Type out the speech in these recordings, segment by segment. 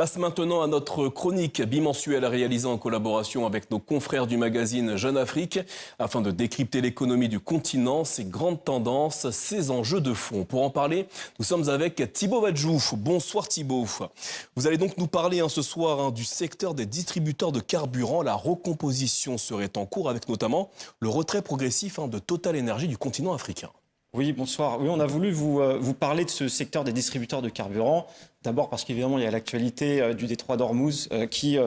Place maintenant à notre chronique bimensuelle réalisée en collaboration avec nos confrères du magazine Jeune Afrique afin de décrypter l'économie du continent, ses grandes tendances, ses enjeux de fond. Pour en parler, nous sommes avec Thibaut Wadjou. Bonsoir Thibaut. Vous allez donc nous parler ce soir du secteur des distributeurs de carburant. La recomposition serait en cours avec notamment le retrait progressif de Total Energy du continent africain. Oui, bonsoir. Oui, on a voulu vous parler de ce secteur des distributeurs de carburant. D'abord parce qu'évidemment, il y a l'actualité du détroit d'Ormuz qui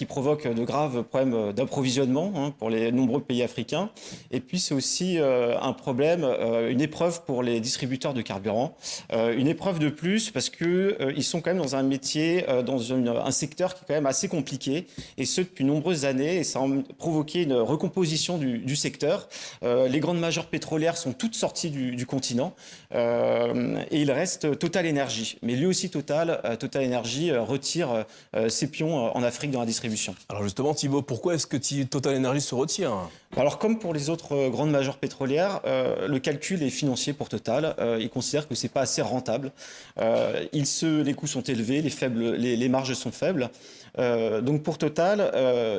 provoque de graves problèmes d'approvisionnement pour les nombreux pays africains. Et puis, c'est aussi un problème, une épreuve pour les distributeurs de carburant. Une épreuve de plus parce qu'ils sont quand même dans un métier, dans un secteur qui est quand même assez compliqué. Et ce, depuis de nombreuses années. Et ça a provoqué une recomposition du secteur. Les grandes majors pétrolières sont toutes sorties du continent. Et il reste Total Energy. Mais lui aussi, Total Energy retire ses pions en Afrique dans la distribution. Alors justement, Thibaut, pourquoi est-ce que Total Energy se retire ? Alors, comme pour les autres grandes majors pétrolières, le calcul est financier pour Total. Ils considèrent que c'est pas assez rentable. Les coûts sont élevés, les marges sont faibles. Donc pour Total,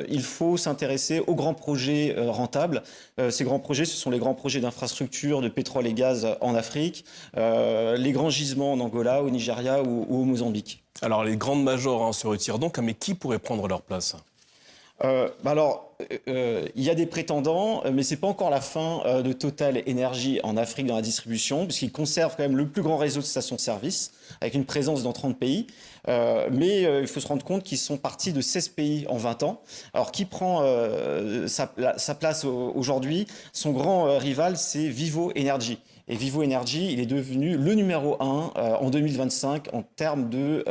il faut s'intéresser aux grands projets rentables. Ces grands projets, ce sont les grands projets d'infrastructure de pétrole et gaz en Afrique, les grands gisements en Angola, au Nigeria ou au Mozambique. Alors les grandes majors se retirent donc, mais qui pourrait prendre leur place ? Il y a des prétendants, mais c'est pas encore la fin de Total Energy en Afrique dans la distribution, puisqu'ils conservent quand même le plus grand réseau de stations-service, avec une présence dans 30 pays. Mais il faut se rendre compte qu'ils sont partis de 16 pays en 20 ans. Alors, qui prend sa place aujourd'hui ? Son grand rival, c'est Vivo Energy. Et Vivo Energy, il est devenu le numéro 1 en 2025 en termes de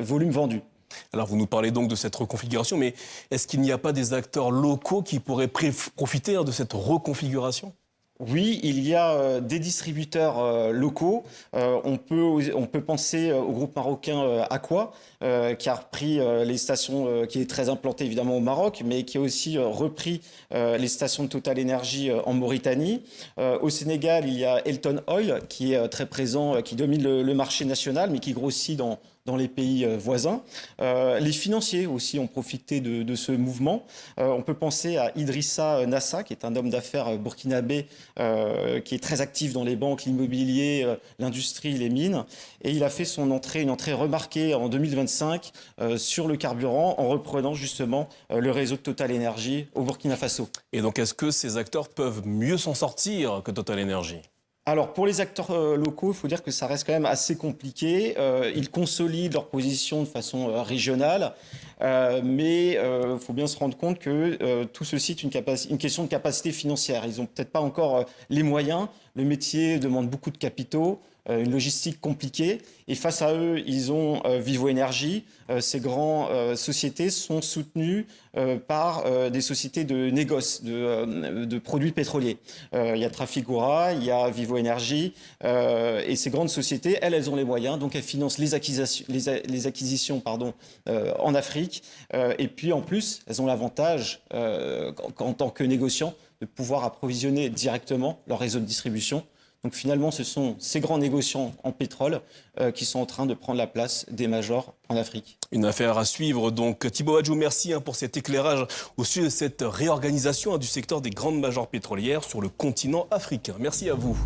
volume vendu. Alors vous nous parlez donc de cette reconfiguration, mais est-ce qu'il n'y a pas des acteurs locaux qui pourraient profiter de cette reconfiguration ? Oui, il y a des distributeurs locaux. On peut penser au groupe marocain Aqua, qui a repris les stations, qui est très implanté évidemment au Maroc, mais qui a aussi repris les stations de Total Energy en Mauritanie. Au Sénégal, il y a Elton Oil, qui est très présent, qui domine le marché national, mais qui grossit dans les pays voisins. Les financiers aussi ont profité de ce mouvement. On peut penser à Idrissa Nassa, qui est un homme d'affaires burkinabé, qui est très actif dans les banques, l'immobilier, l'industrie, les mines. Et il a fait une entrée remarquée en 2025 sur le carburant, en reprenant justement le réseau de Total Energy au Burkina Faso. Et donc, est-ce que ces acteurs peuvent mieux s'en sortir que Total Energy ? Alors, pour les acteurs locaux, il faut dire que ça reste quand même assez compliqué. Ils consolident leur position de façon régionale, mais il faut bien se rendre compte que tout ceci est une question de capacité financière. Ils n'ont peut-être pas encore les moyens. Le métier demande beaucoup de capitaux, une logistique compliquée. Et face à eux, ils ont Vivo Energy. Ces grandes sociétés sont soutenues par des sociétés de négoce, de produits pétroliers. Il y a Trafigura, il y a Vivo Energy. Et ces grandes sociétés, elles ont les moyens. Donc, elles financent les acquisitions en Afrique. Et puis, en plus, elles ont l'avantage, en tant que négociants, de pouvoir approvisionner directement leur réseau de distribution. Donc finalement, ce sont ces grands négociants en pétrole qui sont en train de prendre la place des majors en Afrique. Une affaire à suivre. Donc Thibaut Wadjou, merci pour cet éclairage au sujet de cette réorganisation du secteur des grandes majors pétrolières sur le continent africain. Merci à vous.